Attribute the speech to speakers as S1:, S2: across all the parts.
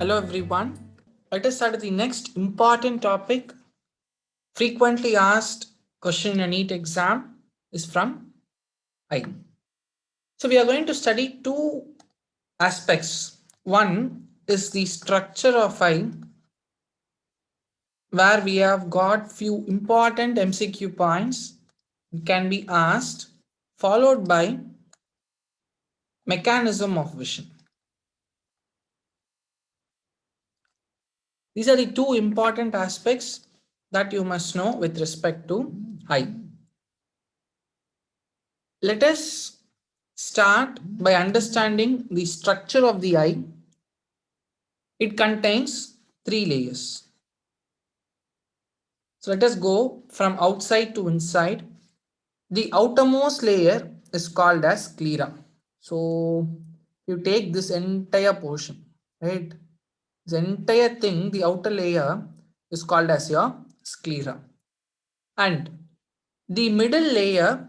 S1: Hello everyone. Let us start with the next important topic. Frequently asked question in a NEET exam is from eye. So we are going to study two aspects. One is the structure of eye, where we have got few important MCQ points can be asked, followed by mechanism of vision. These are the two important aspects that you must know with respect to eye. Let us start by understanding the structure of the eye. It contains three layers. So let us go from outside to inside. The outermost layer is called as sclera. So you take this entire portion, right? This entire thing, the outer layer is called as your sclera. And the middle layer,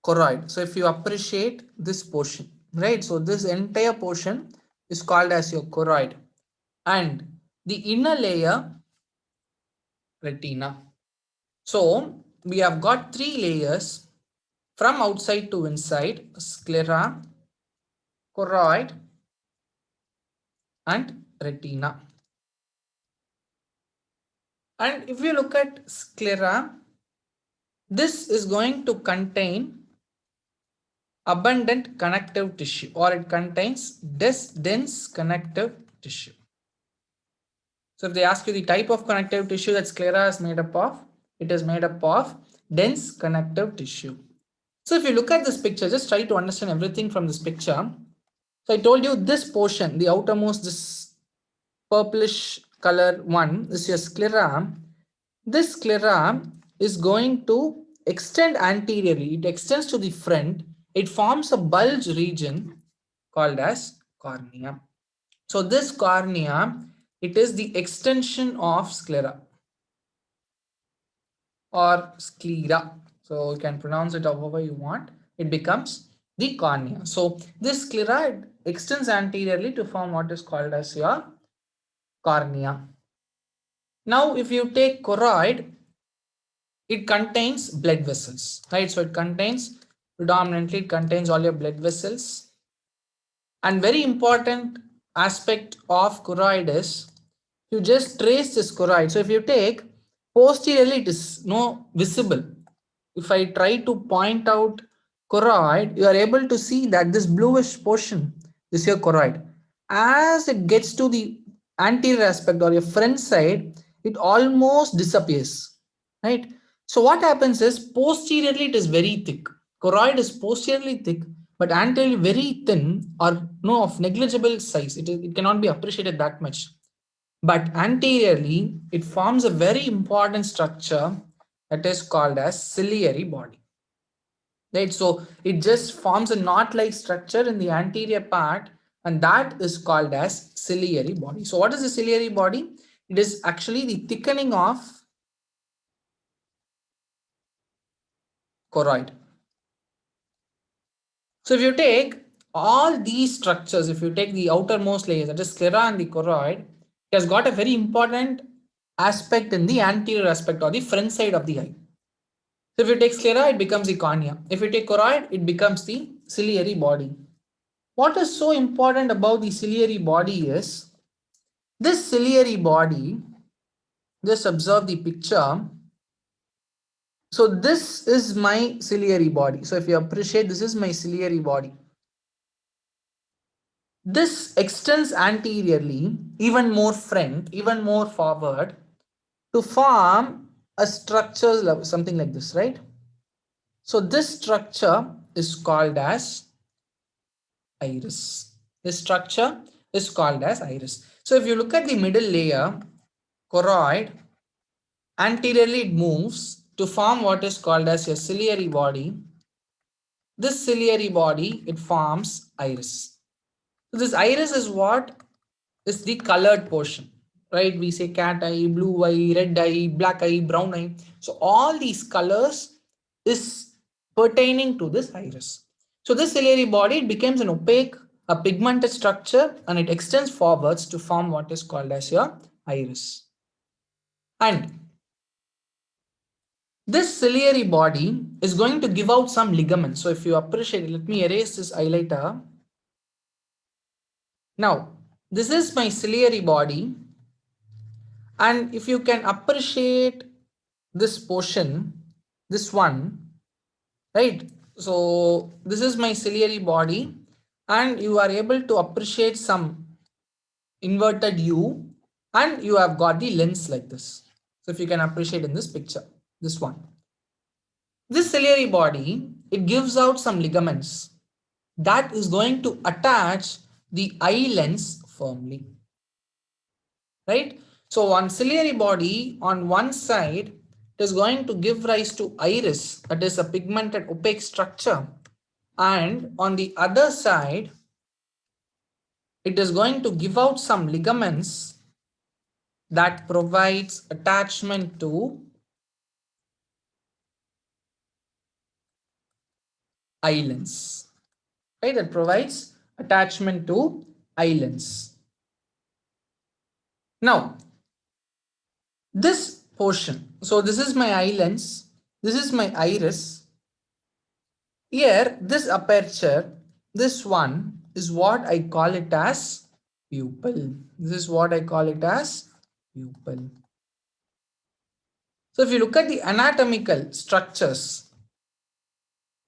S1: choroid. So if you appreciate this portion, right? So this entire portion is called as your choroid. And the inner layer, retina. So we have got three layers from outside to inside: sclera, choroid, and retina. And if you look at sclera, this is going to contain abundant connective tissue, or it contains dense connective tissue. So if they ask you the type of connective tissue that sclera is made up of, it is made up of dense connective tissue. So if you look at this picture, just try to understand everything from this picture. So I told you this portion, the outermost, this purplish color one is your sclera. This sclera is going to extend anteriorly. It extends to the front. It forms a bulge region called as cornea. So this cornea, it is the extension of sclera or sclera. So you can pronounce it however you want. It becomes the cornea. So this sclera extends anteriorly to form what is called as your cornea. Now if you take choroid, it contains blood vessels, right? So it contains predominantly, it contains all your blood vessels. And very important aspect of choroid is you just trace this choroid. So if you take posteriorly, it is no visible. If I try to point out choroid, you are able to see that this bluish portion is your choroid. As it gets to the anterior aspect or your front side, it almost disappears, right? So what happens is posteriorly it is very thick. Choroid is posteriorly thick, but anteriorly very thin or no of negligible size. It cannot be appreciated that much. But anteriorly, it forms a very important structure that is called as ciliary body. Right? So it just forms a knot-like structure in the anterior part, and that is called as ciliary body. So what is the ciliary body? It is actually the thickening of choroid. So if you take all these structures, if you take the outermost layers, that is sclera and the choroid, it has got a very important aspect in the anterior aspect or the front side of the eye. So if you take sclera, it becomes the cornea. If you take choroid, it becomes the ciliary body. What is so important about the ciliary body is this ciliary body, just observe the picture. So this is my ciliary body. So if you appreciate, this is my ciliary body. This extends anteriorly, even more front, even more forward to form a structure, something like this, right? So this structure is called as iris. This structure is called as iris. So if you look at the middle layer, choroid, anteriorly it moves to form what is called as a ciliary body. This ciliary body, it forms iris. So this iris is what is the colored portion, right? We say cat eye, blue eye, red eye, black eye, brown eye. So all these colors is pertaining to this iris. So this ciliary body, it becomes an opaque a pigmented structure and it extends forwards to form what is called as your iris. And this ciliary body is going to give out some ligaments. So if you appreciate it, let me erase this highlighter. Now, this is my ciliary body. And if you can appreciate this portion, this one, right? So this is my ciliary body and you are able to appreciate some inverted U and you have got the lens like this. So if you can appreciate in this picture, this one. This ciliary body, it gives out some ligaments that is going to attach the eye lens firmly, right? So on ciliary body, on one side, it is going to give rise to iris, that is a pigmented opaque structure. And on the other side, it is going to give out some ligaments that provides attachment to eye lens, right? That provides attachment to eye lens. Now, this portion, so this is my eye lens, this is my iris. Here, this aperture, this one is what I call it as pupil. This is what I call it as pupil. So if you look at the anatomical structures,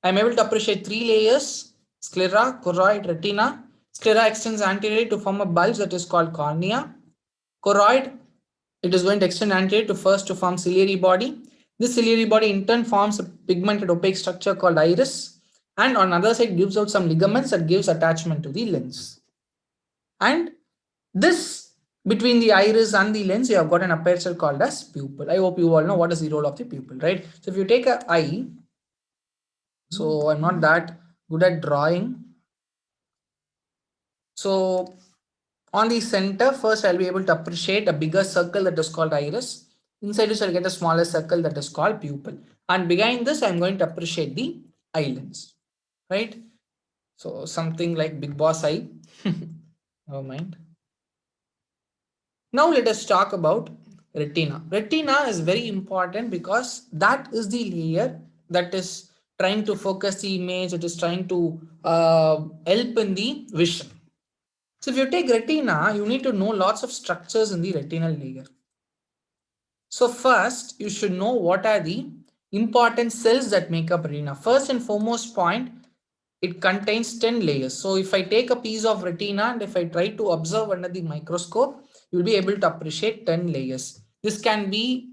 S1: I'm able to appreciate three layers: sclera, choroid, retina. Sclera extends anteriorly to form a bulge that is called cornea. Choroid, it is going to extend anteriorly to first to form ciliary body. This ciliary body in turn forms a pigmented opaque structure called iris. And on the other side gives out some ligaments that gives attachment to the lens. And this between the iris and the lens, you have got an aperture called as pupil. I hope you all know what is the role of the pupil, right? So if you take an eye, so I'm not that good at drawing. So on the center, first I'll be able to appreciate a bigger circle that is called iris. Inside this, I'll get a smaller circle that is called pupil. And behind this, I'm going to appreciate the eye lens, right? So something like Big Boss eye. Never mind. Now let us talk about retina. Retina is very important because that is the layer that is trying to focus the image, it is trying to help in the vision. So if you take retina, you need to know lots of structures in the retinal layer. So first, you should know what are the important cells that make up retina. First and foremost point, it contains 10 layers. So if I take a piece of retina and if I try to observe under the microscope, you'll be able to appreciate 10 layers. This can be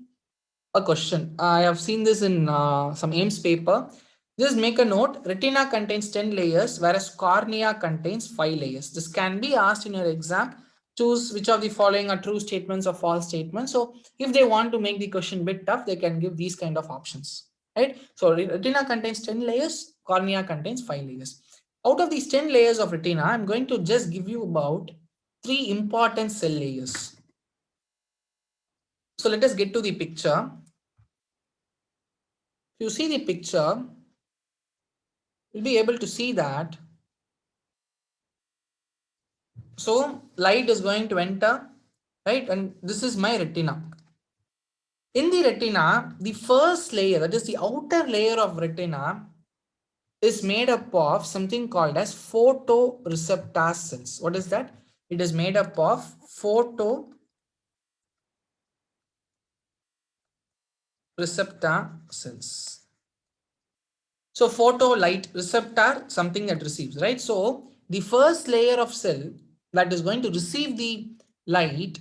S1: a question. I have seen this in some AIMS paper. Just make a note, retina contains 10 layers, whereas cornea contains 5 layers. This can be asked in your exam. Choose which of the following are true statements or false statements. So if they want to make the question a bit tough, they can give these kind of options, right? So retina contains 10 layers, cornea contains 5 layers. Out of these 10 layers of retina, I'm going to just give you about 3 important cell layers. So let us get to the picture. If you see the picture, you'll be able to see that. So light is going to enter, right? And this is my retina. In the retina, the first layer, that is the outer layer of retina, is made up of something called as photoreceptor cells. What is that? It is made up of photoreceptor cells. So photo light receptor, something that receives, right? So the first layer of cell that is going to receive the light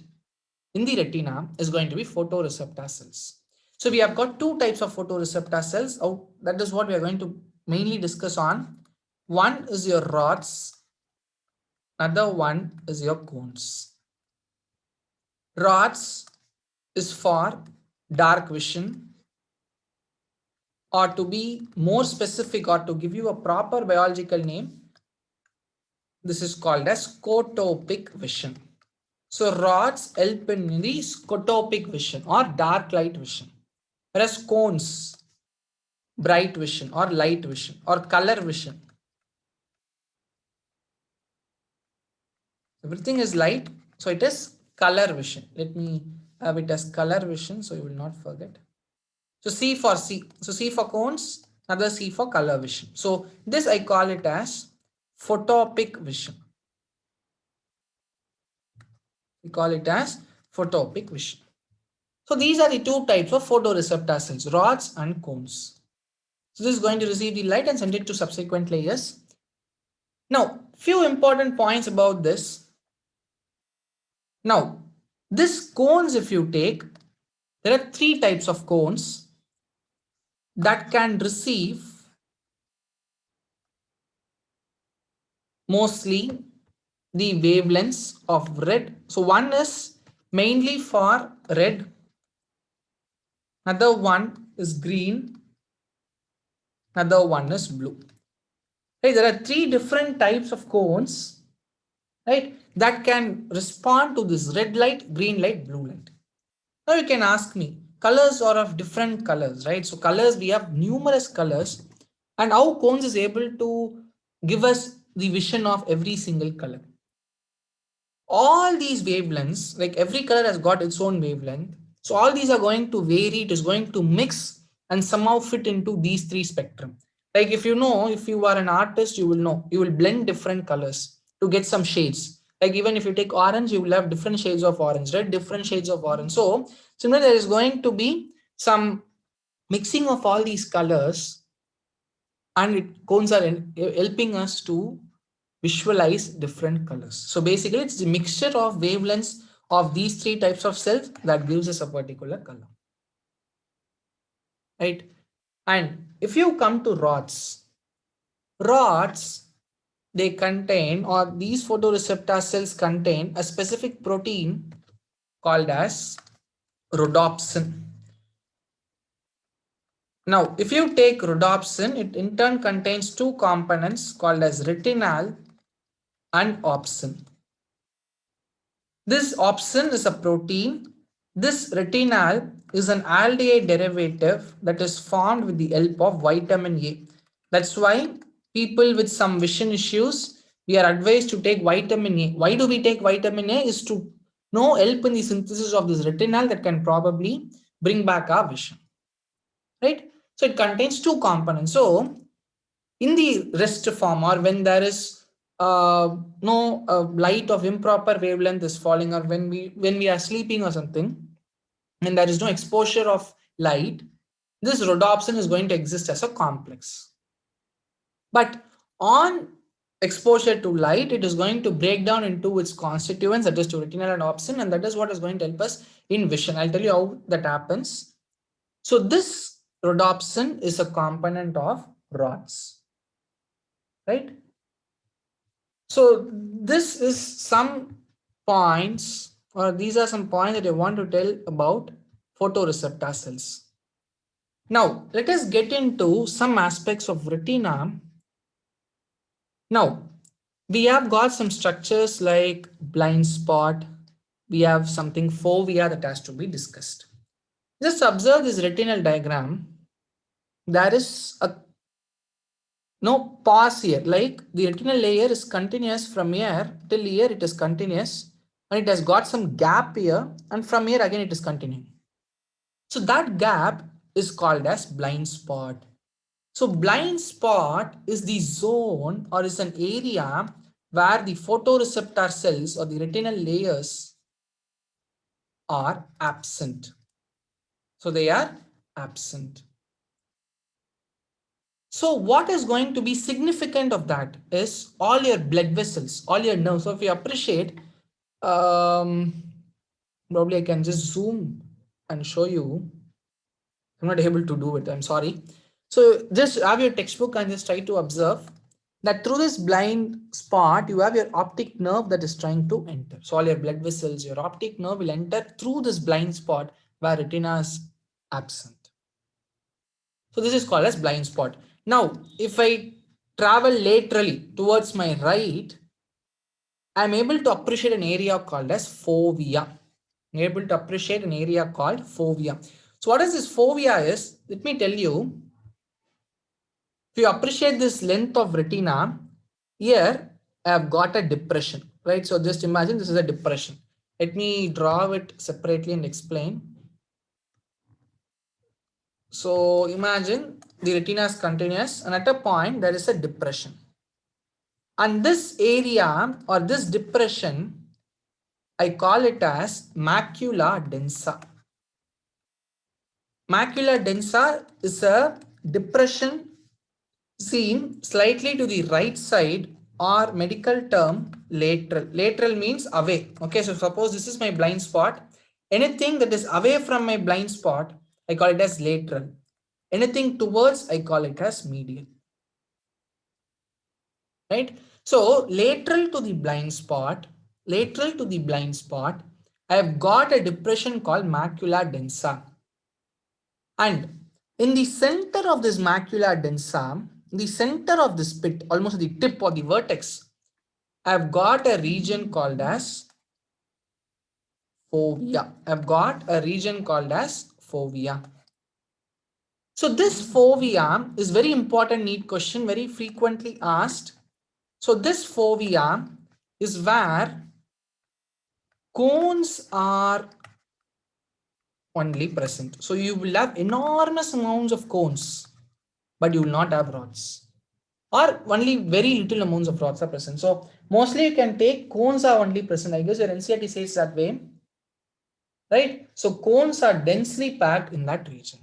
S1: in the retina is going to be photoreceptor cells. So we have got two types of photoreceptor cells. Oh, that is what we are going to mainly discuss on. One is your rods, another one is your cones. Rods is for dark vision, or to be more specific or to give you a proper biological name, this is called as scotopic vision. So rods help in the scotopic vision or dark light vision, whereas cones, bright vision or light vision or color vision. Everything is light, so it is color vision. Let me have it as color vision so you will not forget. So C for C. So C for cones, another C for color vision. So this I call it as photopic vision. We call it as photopic vision. So these are the two types of photoreceptor cells, rods and cones. So this is going to receive the light and send it to subsequent layers. Now, few important points about this. Now, this cones, if you take, there are three types of cones that can receive mostly the wavelengths of red. So one is mainly for red, another one is green, another one is blue. Right, there are three different types of cones, right, that can respond to this red light, green light, blue light. Now you can ask me, colors are of different colors, right? So colors, we have numerous colors, and how cones is able to give us the vision of every single color. All these wavelengths, like every color has got its own wavelength. So all these are going to vary, it is going to mix and somehow fit into these three spectrum. Like if you know, if you are an artist, you will know, you will blend different colors to get some shades. Like even if you take orange, you will have different shades of orange, red, different shades of orange. So similarly, there is going to be some mixing of all these colors, and cones are helping us to visualize different colors. So basically, it's the mixture of wavelengths of these three types of cells that gives us a particular color, right? And if you come to rods, they contain, or these photoreceptor cells contain a specific protein called as rhodopsin. Now, if you take rhodopsin, it in turn contains two components called as retinal and opsin. This opsin is a protein. This retinal is an aldehyde derivative that is formed with the help of vitamin A. That's why people with some vision issues, we are advised to take vitamin A. Why do we take vitamin A? Is to know help in the synthesis of this retinal that can probably bring back our vision, right? So it contains two components. So in the rest form, or when there is no light of improper wavelength is falling, or when we are sleeping or something, and there is no exposure of light, this rhodopsin is going to exist as a complex. But on exposure to light, it is going to break down into its constituents, that is to retinal and opsin, and that is what is going to help us in vision. I'll tell you how that happens. So this rhodopsin is a component of rods, right? So this is some points, or these are some points that I want to tell about photoreceptor cells. Now let us get into some aspects of retina. Now we have got some structures like blind spot. We have something fovea that has to be discussed. Just observe this retinal diagram. There is a no pause here, like the retinal layer is continuous from here till here, it is continuous, and it has got some gap here, and from here again it is continuing. So that gap is called as blind spot. So blind spot is the zone, or is an area where the photoreceptor cells or the retinal layers are absent. So they are absent. So what is going to be significant of that is all your blood vessels, all your nerves. So if you appreciate, probably I can just zoom and show you. I'm not able to do it. I'm sorry. So just have your textbook and just try to observe that through this blind spot, you have your optic nerve that is trying to enter. So all your blood vessels, your optic nerve will enter through this blind spot where retina is absent. So this is called as blind spot. Now, if I travel laterally towards my right, I'm able to appreciate an area called as fovea. I'm able to appreciate an area called fovea. So what is this fovea is? Let me tell you. If you appreciate this length of retina, here I have got a depression. right? So just imagine this is a depression. Let me draw it separately and explain. So imagine the retina is continuous and at a point there is a depression. And this area or this depression, I call it as macula densa. Macula densa is a depression seen slightly to the right side or medical term lateral. Lateral means away. Okay, so suppose this is my blind spot. Anything that is away from my blind spot, I call it as lateral. Anything towards, I call it as medial. Right? So lateral to the blind spot, I have got a depression called macula densa. And in the center of this macula densa, in the center of this pit, almost the tip or the vertex, I've got a region called as fovea. I've got a region called as fovea. So this fovea is very important neat question, very frequently asked. So this fovea is where cones are only present. So you will have enormous amounts of cones, but you will not have rods. Or only very little amounts of rods are present. So mostly you can take cones are only present. I guess your NCERT says that way, right? So cones are densely packed in that region.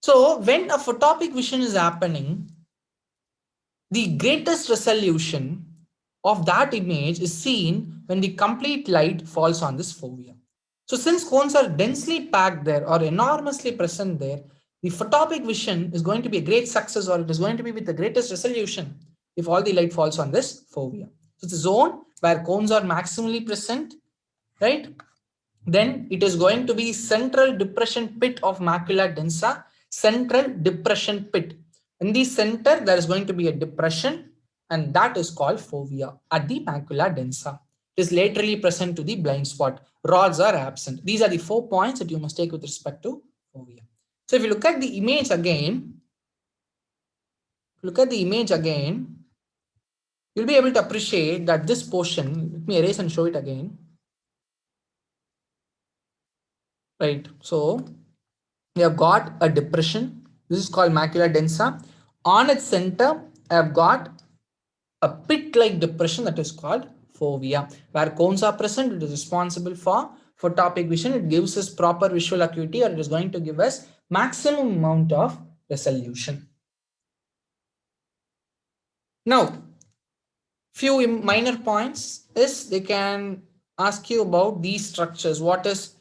S1: So when a photopic vision is happening, the greatest resolution of that image is seen when the complete light falls on this fovea. So since cones are densely packed there or enormously present there, the photopic vision is going to be a great success, or it is going to be with the greatest resolution if all the light falls on this fovea. So it's a zone where cones are maximally present, right? Then it is going to be central depression pit of macula densa, central depression pit. In the center, there is going to be a depression, and that is called fovea at the macula densa. It is laterally present to the blind spot. Rods are absent. These are the 4 points that you must take with respect to fovea. So if you look at the image again, you'll be able to appreciate that this portion, let me erase and show it again. Right. So we have got a depression. This is called macula densa. On its center, I have got a pit-like depression that is called fovea. Where cones are present, it is responsible for photopic vision. It gives us proper visual acuity, or it is going to give us maximum amount of resolution. Now, few minor points is they can ask you about these structures. What is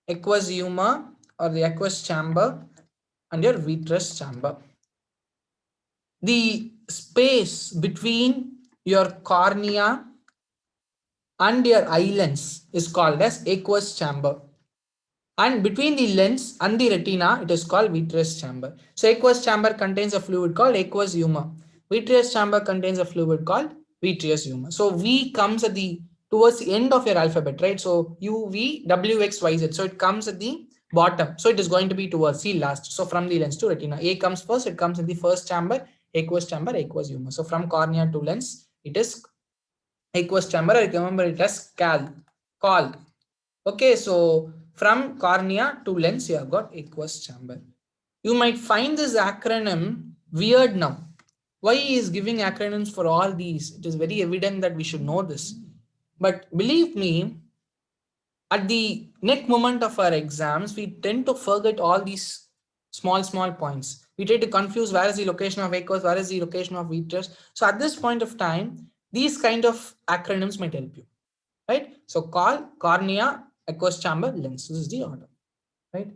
S1: aqueous humor or the aqueous chamber and your vitreous chamber? The space between your cornea and your eye lens is called as aqueous chamber, and between the lens and the retina it is called vitreous chamber. So aqueous chamber contains a fluid called aqueous humor. Vitreous chamber contains a fluid called vitreous humor. So V comes at the towards the end of your alphabet, right? So U, V, W, X, Y, Z. So it comes at the bottom. So it is going to be towards the last. So from the lens to retina, A comes first. It comes in the first chamber, aqueous chamber, aqueous humor. So from cornea to lens, it is aqueous chamber. I remember it as called. Okay, so from cornea to lens, you have got aqueous chamber. You might find this acronym weird now. Why he is giving acronyms for all these? It is very evident that we should know this. But believe me, at the next moment of our exams, we tend to forget all these small points. We try to confuse where is the location of aqueous, where is the location of vitreous. So at this point of time, these kind of acronyms might help you, right? So call cornea, aqueous chamber, lens. This is the order, right?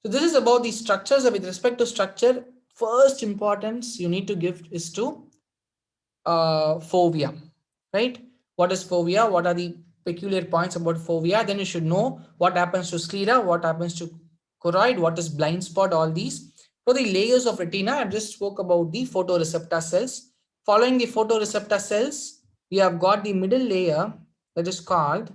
S1: So this is about the structures. With respect to structure, first importance you need to give is to fovea, right? What is fovea? What are the peculiar points about fovea? Then you should know what happens to sclera, what happens to choroid, what is blind spot, all these. For the layers of retina, I just spoke about the photoreceptor cells. Following the photoreceptor cells, we have got the middle layer that is called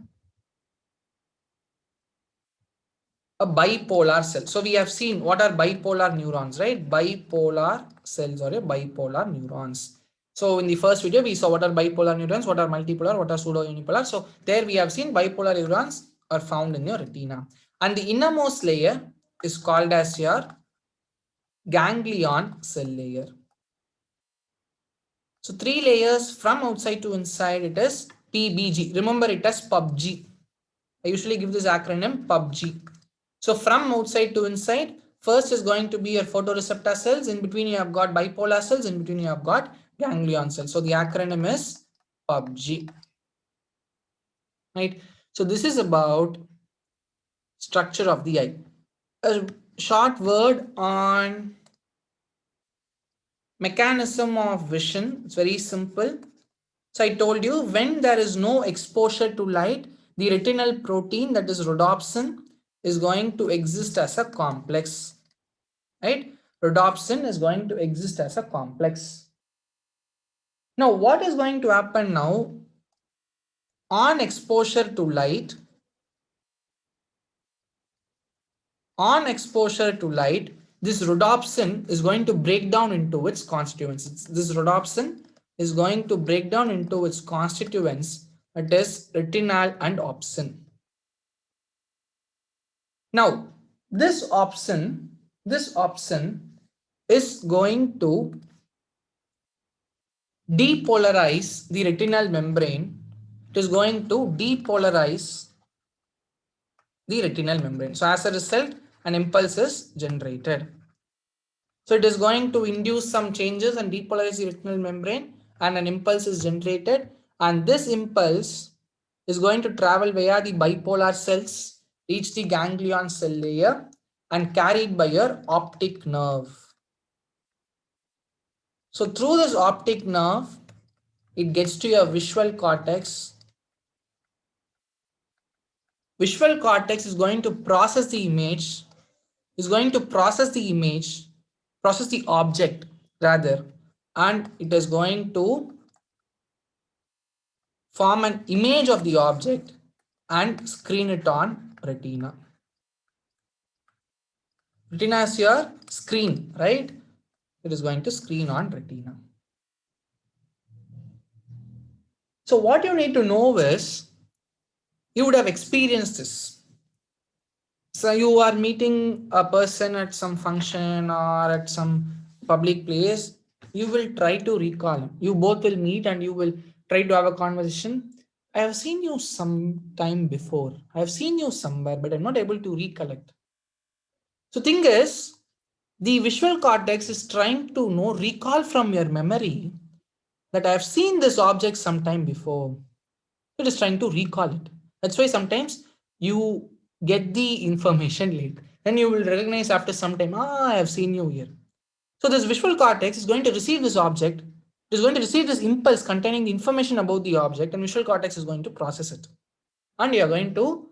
S1: a bipolar cell. So we have seen what are bipolar neurons, right? Bipolar cells or a bipolar neurons. So in the first video, we saw what are bipolar neurons, what are multipolar, what are pseudo-unipolar. So there we have seen bipolar neurons are found in your retina. And the innermost layer is called as your ganglion cell layer. So 3 layers from outside to inside, it is PBG. Remember it as PUBG. I usually give this acronym PUBG. So from outside to inside, first is going to be your photoreceptor cells. In between you have got bipolar cells. In between you have got ganglion cells. So the acronym is PUBG. Right. So this is about structure of the eye. A short word on mechanism of vision. It's very simple. So I told you when there is no exposure to light, the retinal protein, that is rhodopsin, is going to exist as a complex. Right? Rhodopsin is going to exist as a complex. Now, what is going to happen now? On exposure to light, this rhodopsin is going to break down into its constituents. This rhodopsin is going to break down into its constituents, that is retinal and opsin. Now, this opsin is going to depolarize the retinal membrane. It is going to depolarize the retinal membrane. So as a result, an impulse is generated. So it is going to induce some changes and depolarize the retinal membrane, and an impulse is generated, and this impulse is going to travel via the bipolar cells, reach the ganglion cell layer, and carried by your optic nerve. So through this optic nerve, it gets to your visual cortex. Visual cortex is going to process the image, process the object rather, and it is going to form an image of the object and screen it on retina. Retina is your screen, right? It is going to screen on retina. So what you need to know is, you would have experienced this. So you are meeting a person at some function or at some public place, you will try to recall him. You both will meet and you will try to have a conversation. I have seen you some time before. I have seen you somewhere, but I'm not able to recollect. So thing is, the visual cortex is trying to recall from your memory that I have seen this object sometime before. It is trying to recall it. That's why sometimes you get the information late. Then you will recognize after some time, I have seen you here. So this visual cortex is going to receive this object. It is going to receive this impulse containing the information about the object, and visual cortex is going to process it. And you are going to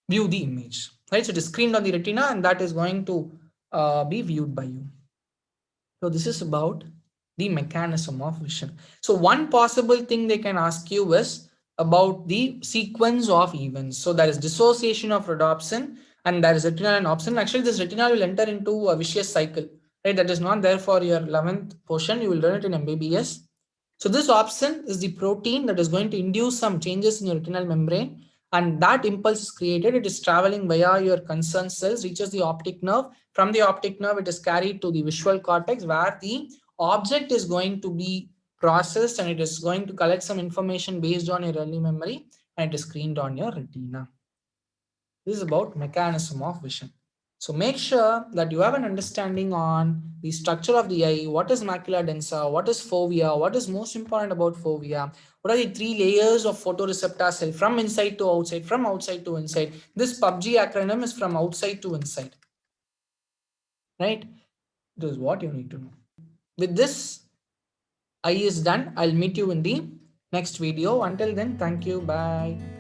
S1: view the image. Right? So it is screened on the retina, and that is going to be viewed by you. So this is about the mechanism of vision. So one possible thing they can ask you is about the sequence of events. So there is dissociation of rhodopsin and there is retinal and opsin. Actually, this retinal will enter into a vicious cycle, right? That is not there for your 11th portion. You will learn it in MBBS. So this opsin is the protein that is going to induce some changes in your retinal membrane, and that impulse is created. It is traveling via your concerned cells, reaches the optic nerve. From the optic nerve, it is carried to the visual cortex, where the object is going to be processed and it is going to collect some information based on your early memory, and it is screened on your retina. This is about mechanism of vision. So make sure that you have an understanding on the structure of the eye, what is macula densa, what is fovea, what is most important about fovea, what are the 3 layers of photoreceptor cell from inside to outside, from outside to inside. This PUBG acronym is from outside to inside, right? This is what you need to know. With this, eye is done. I'll meet you in the next video. Until then, thank you. Bye.